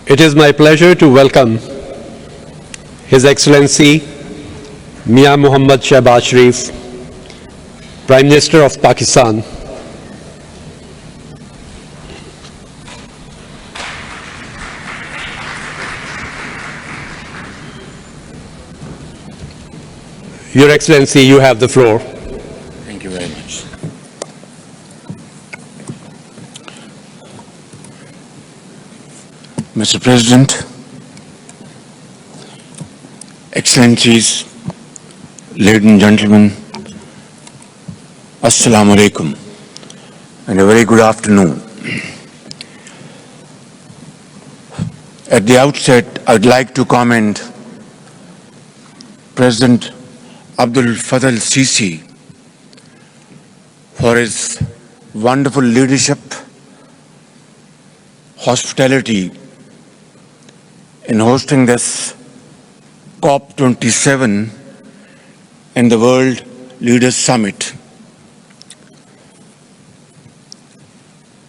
It is my pleasure to welcome His Excellency Mia Mohammad Shahbaz Sharif, Prime Minister of Pakistan. Your Excellency, you have the floor. Thank you very much. Mr. President, Excellencies, ladies and gentlemen, Assalamu alaikum, and a very good afternoon. At the outset, I'd like to commend President Abdul Fattah al-Sisi for his wonderful leadership, hospitality in hosting this COP27 and the World Leaders Summit.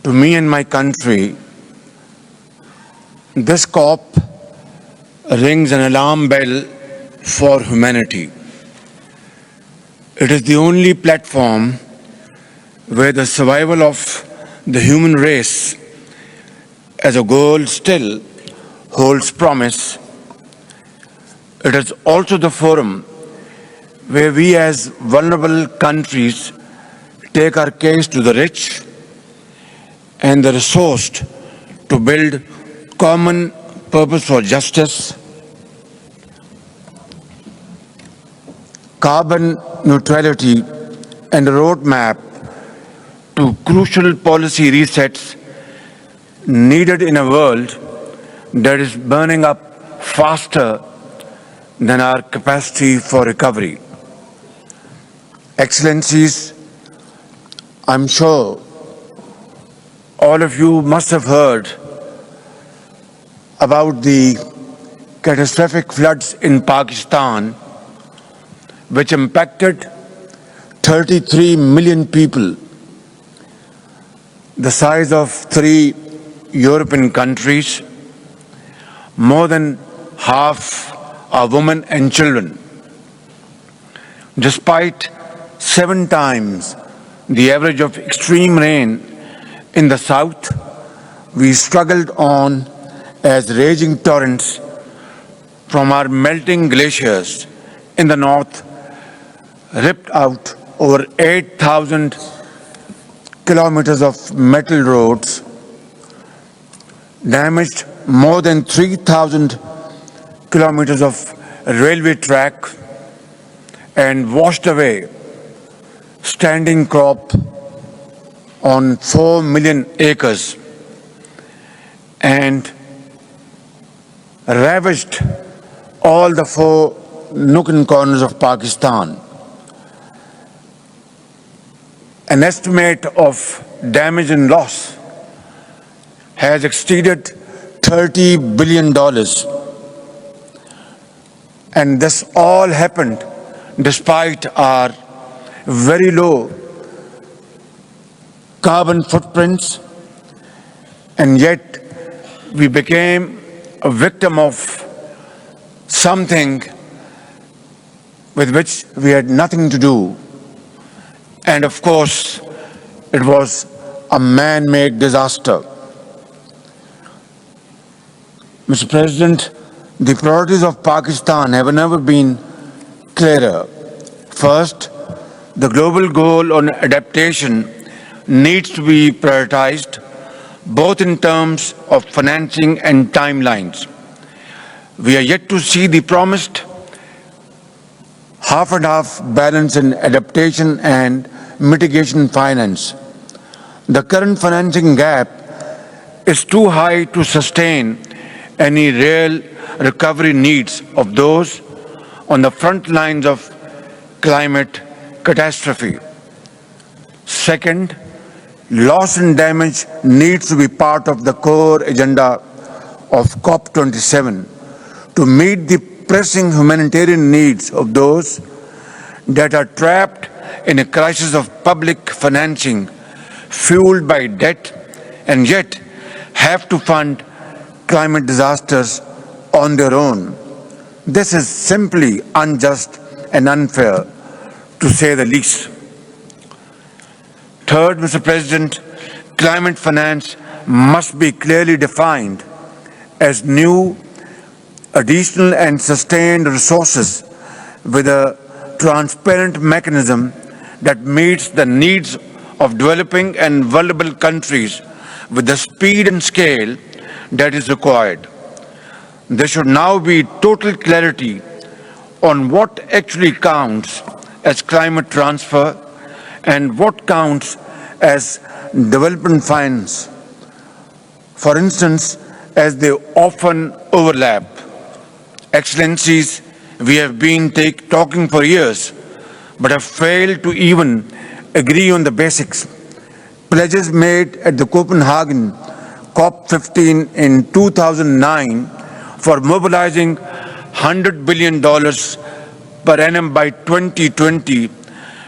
To me and my country, this COP rings an alarm bell for humanity. It is the only platform where the survival of the human race as a goal still holds promise. It is also the forum where we as vulnerable countries take our case to the rich and the resourced to build common purpose for justice, carbon neutrality, and a roadmap to crucial policy resets needed in a world that is burning up faster than our capacity for recovery. Excellencies, I'm sure all of you must have heard about the catastrophic floods in Pakistan, which impacted 33 million people, the size of 3 European countries. More than half are women and children. Despite 7 times the average of extreme rain in the south, we struggled on as raging torrents from our melting glaciers in the north ripped out over 8,000 kilometers of metal roads, damaged more than 3,000 kilometers of railway track, and washed away standing crop on 4 million acres, and ravaged all the 4 nook and corners of Pakistan. An estimate of damage and loss has exceeded $30 billion. And this all happened despite our very low carbon footprints, and yet we became a victim of something with which we had nothing to do. And of course, it was a man-made disaster. Mr. President, the priorities of Pakistan have never been clearer. First, the global goal on adaptation needs to be prioritized, both in terms of financing and timelines. We are yet to see the promised half and half balance in adaptation and mitigation finance. The current financing gap is too high to sustain any real recovery needs of those on the front lines of climate catastrophe. Second, loss and damage needs to be part of the core agenda of COP27 to meet the pressing humanitarian needs of those that are trapped in a crisis of public financing fueled by debt and yet have to fund climate disasters on their own. This is simply unjust and unfair, to say the least. Third, Mr. President, climate finance must be clearly defined as new, additional and sustained resources with a transparent mechanism that meets the needs of developing and vulnerable countries with the speed and scale that is required. There should now be total clarity on what actually counts as climate transfer and what counts as development finance. For instance, as they often overlap. Excellencies, we have been talking for years, but have failed to even agree on the basics. Pledges made at the Copenhagen COP15 in 2009 for mobilizing $100 billion per annum by 2020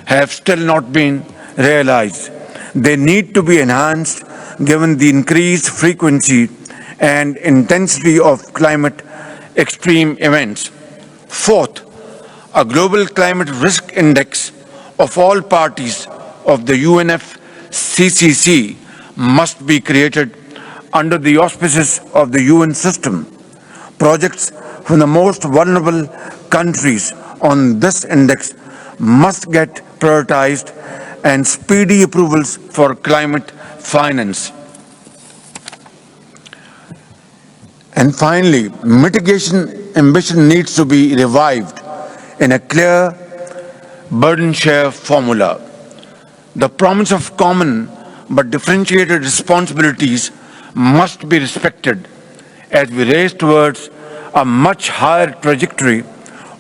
have still not been realized. They need to be enhanced given the increased frequency and intensity of climate extreme events. Fourth, a global climate risk index of all parties of the UNFCCC must be created under the auspices of the UN system. Projects from the most vulnerable countries on this index must get prioritized and speedy approvals for climate finance. And finally, mitigation ambition needs to be revived in a clear burden share formula. The promise of common but differentiated responsibilities must be respected as we race towards a much higher trajectory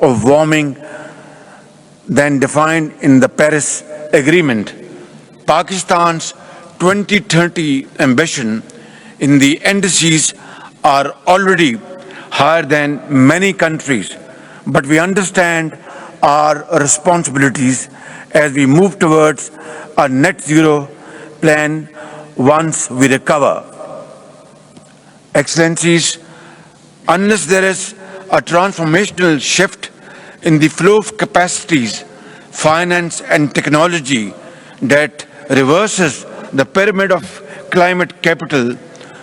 of warming than defined in the Paris Agreement. Pakistan's 2030 ambition in the indices are already higher than many countries, but we understand our responsibilities as we move towards a net zero plan once we recover. Excellencies, unless there is a transformational shift in the flow of capacities, finance and technology that reverses the pyramid of climate capital,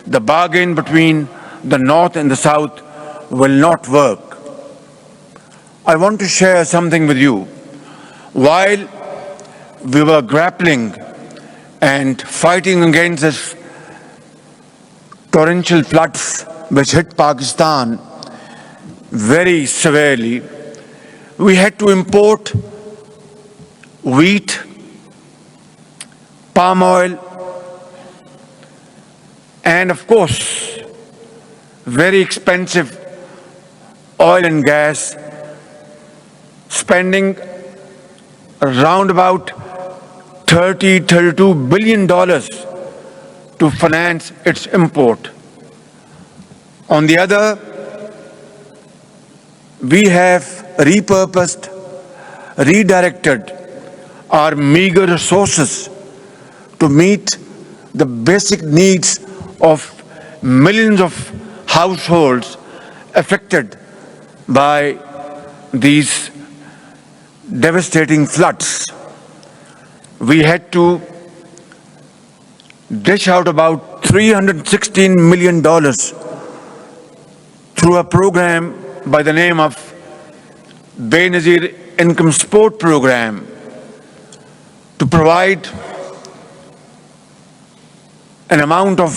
the bargain between the North and the South will not work. I want to share something with you. While we were grappling and fighting against this torrential floods which hit Pakistan very severely, we had to import wheat, palm oil, and of course, very expensive oil and gas, spending around about $32 billion to finance its import. On the other, we have repurposed, redirected our meager resources to meet the basic needs of millions of households affected by these devastating floods. We had to dish out about $316 million through a program by the name of Benazir Income Support Program to provide an amount of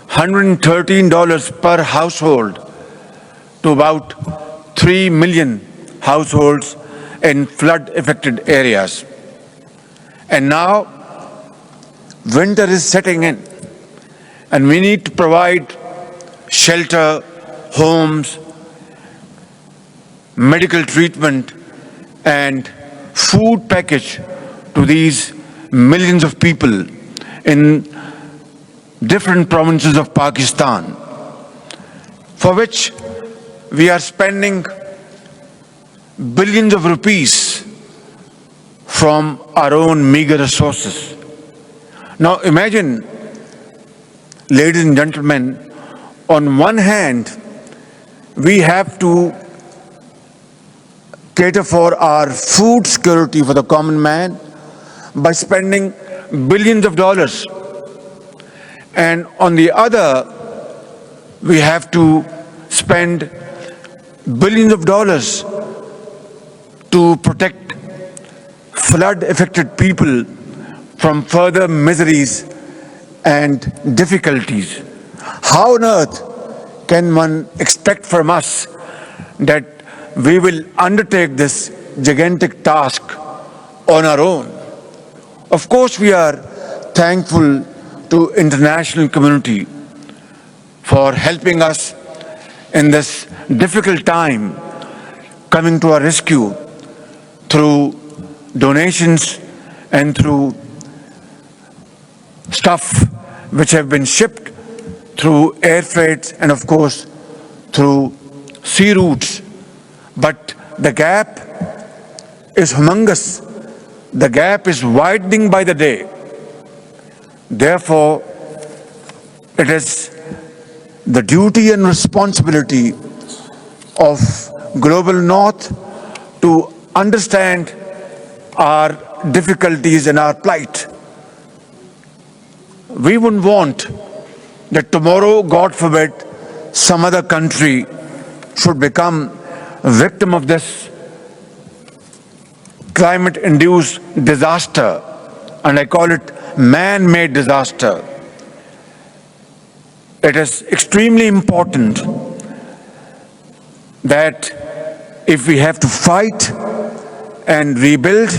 $113 per household to about 3 million households in flood-affected areas. And now, winter is setting in, and we need to provide shelter, homes, medical treatment, and food package to these millions of people in different provinces of Pakistan, for which we are spending billions of rupees from our own meager resources. Now imagine, ladies and gentlemen, On one hand, we have to cater for our food security for the common man by spending billions of dollars. And on the other, we have to spend billions of dollars to protect flood-affected people from further miseries and difficulties. How on earth can one expect from us that we will undertake this gigantic task on our own? Of course, we are thankful to international community for helping us in this difficult time, coming to our rescue through donations and through stuff which have been shipped through air freights and of course through sea routes. But the gap is humongous. The gap is widening by the day. Therefore, it is the duty and responsibility of Global North to understand our difficulties and our plight. We wouldn't want that tomorrow, God forbid, some other country should become a victim of this climate-induced disaster, and I call it man-made disaster. It is extremely important that if we have to fight and rebuild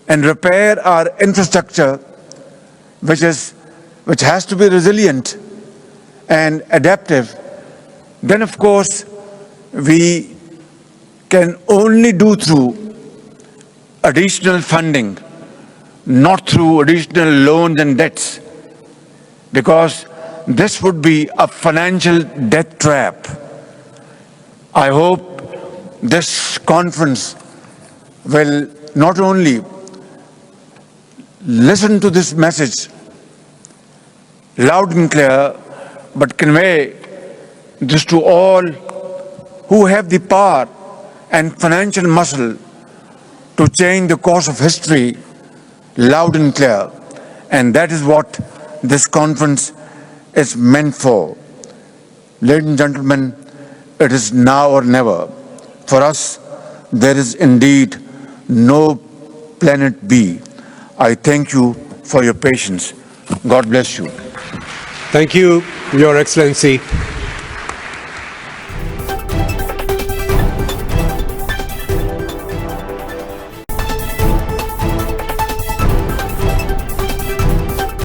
and repair our infrastructure, which has to be resilient and adaptive, then of course we can only do through additional funding, not through additional loans and debts, because this would be a financial death trap. I hope this conference will not only listen to this message loud and clear, but convey this to all who have the power and financial muscle to change the course of history loud and clear. And that is what this conference is meant for. Ladies and gentlemen, it is now or never. For us, there is indeed no planet B. I thank you for your patience. God bless you. Thank you, Your Excellency.